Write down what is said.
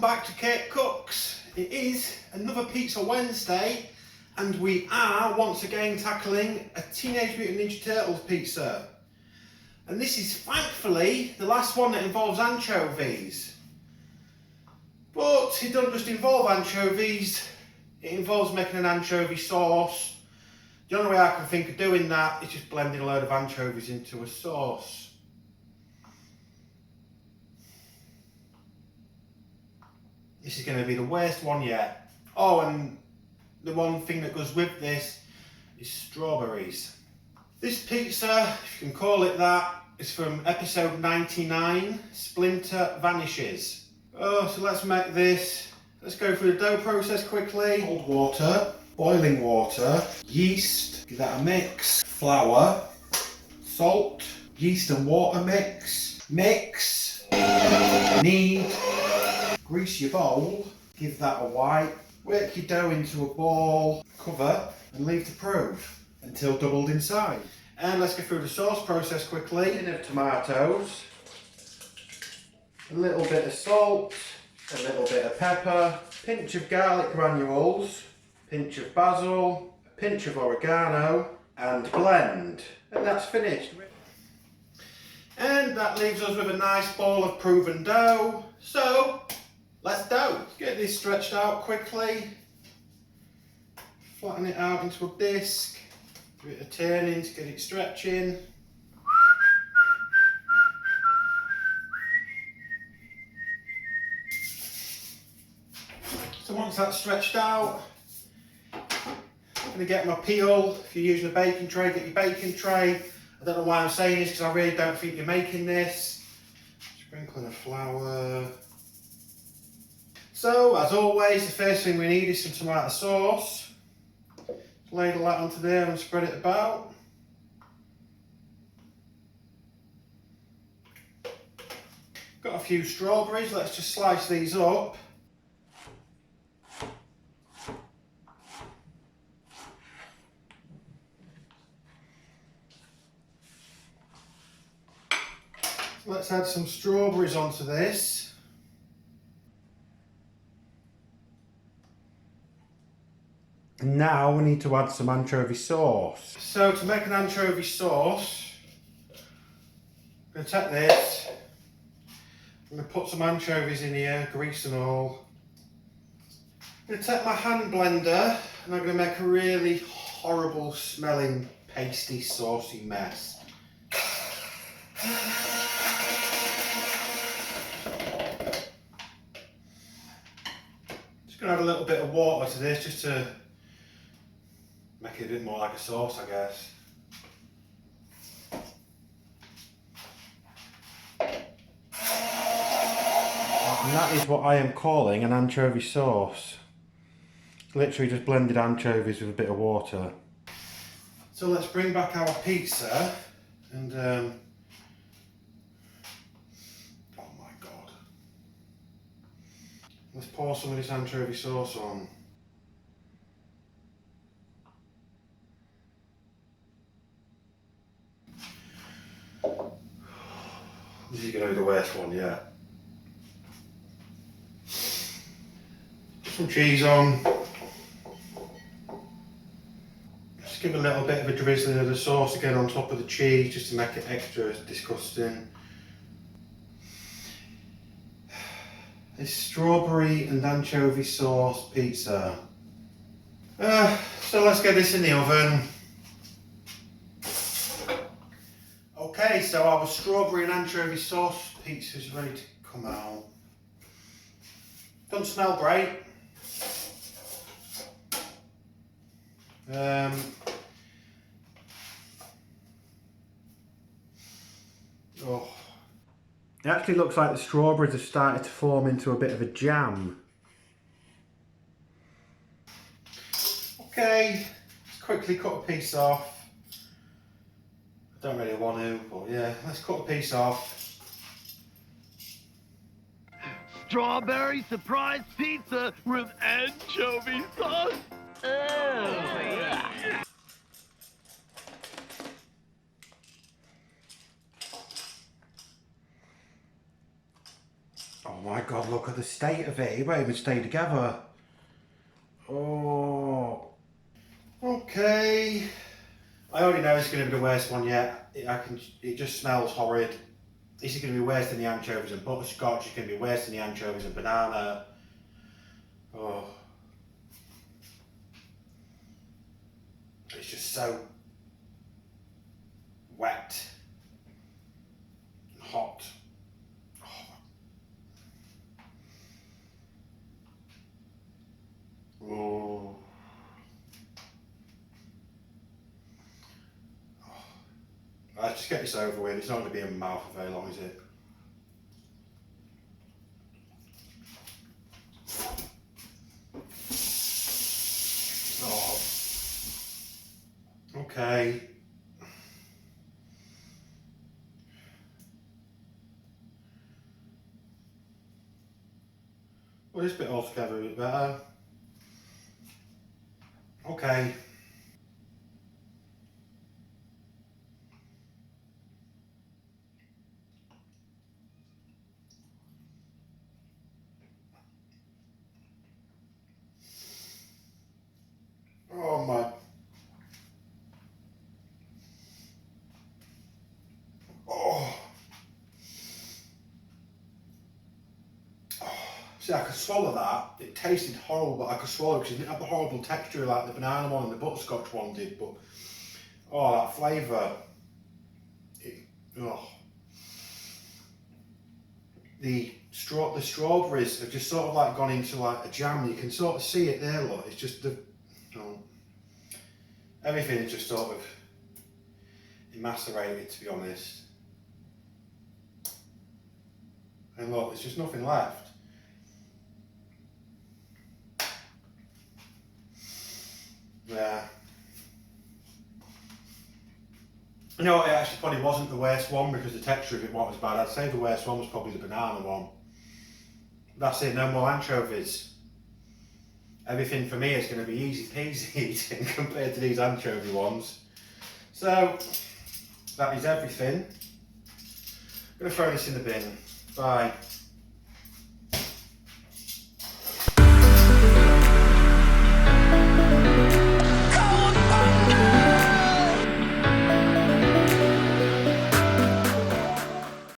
welcome back to Kirk Kooks. It is another Pizza Wednesday and we are once again tackling a Teenage Mutant Ninja Turtles pizza. And this is thankfully the last one that involves anchovies. But it doesn't just involve anchovies, it involves making an anchovy sauce. The only way I can think of doing that is just blending a load of anchovies into a sauce. This is going to be the worst one yet. Oh, and the one thing that goes with this is strawberries. This pizza, if you can call it that, is from episode 99, Splinter Vanishes. Oh, so let's make this. Let's go through the dough process quickly. Cold water, boiling water, yeast, give that a mix, flour, salt, yeast and water mix, knead. Grease your bowl, give that a wipe, work your dough into a ball, cover and leave to proof until doubled inside. And let's go through the sauce process quickly. A tin of tomatoes, a little bit of salt, a little bit of pepper, pinch of garlic granules, pinch of basil, a pinch of oregano and blend. And that's finished. And that leaves us with a nice ball of proven dough. So let's get this stretched out quickly, flatten it out into a disc, give it a turning to get it stretching. So once that's stretched out, I'm going to get my peel. If you're using a baking tray, get your baking tray. I don't know why I'm saying this because I really don't think you're making this. Sprinkling of flour. So, as always, the first thing we need is some tomato sauce. Just ladle that onto there and spread it about. Got a few strawberries, let's just slice these up. So let's add some strawberries onto this. Now we need to add some anchovy sauce. So to make an anchovy sauce, I'm going to take this, I'm going to put some anchovies in here, grease and all. I'm going to take my hand blender and I'm going to make a really horrible smelling pasty saucy mess. Just going to add a little bit of water to this just to make it a bit more like a sauce, I guess. And that is what I am calling an anchovy sauce. It's literally just blended anchovies with a bit of water. So let's bring back our pizza and oh my god. Let's pour some of this anchovy sauce on. This is going to be the worst one yet. Some cheese on. Just give a little bit of a drizzling of the sauce again on top of the cheese just to make it extra disgusting. This strawberry and anchovy sauce pizza. So let's get this in the oven. Okay, so our strawberry and anchovy sauce pizza is ready to come out. Doesn't smell great. Oh. It actually looks like the strawberries have started to form into a bit of a jam. Okay, let's quickly cut a piece off. I don't really want to, but yeah, let's cut a piece off. Strawberry surprise pizza with anchovy sauce. Oh, yeah. Oh my God, look at the state of it. It won't even stay together. Oh. Okay. I already know it's going to be the worst one yet. It just smells horrid. This is going to be worse than the anchovies and butterscotch. It's going to be worse than the anchovies and banana. Oh. It's just so wet and hot. Oh. Let's just get this over with. It's not going to be in my mouth for very long, is it? Oh. Okay. Well, this bit altogether a bit better. Okay. Oh my. Oh. See, I could swallow that. It tasted horrible, but I could swallow it because it didn't have the horrible texture like the banana one and the butterscotch one did. But oh, that flavour. Oh. The strawberries have just sort of like gone into like a jam. You can sort of see it there. Look, it's just everything is just sort of emasculated, to be honest. And look, there's just nothing left. Yeah. You know, it actually probably wasn't the worst one because the texture of it wasn't as bad. I'd say the worst one was probably the banana one. That's it, no more anchovies. Everything for me is going to be easy peasy eating compared to these anchovy ones. So, that is everything. I'm going to throw this in the bin. Bye.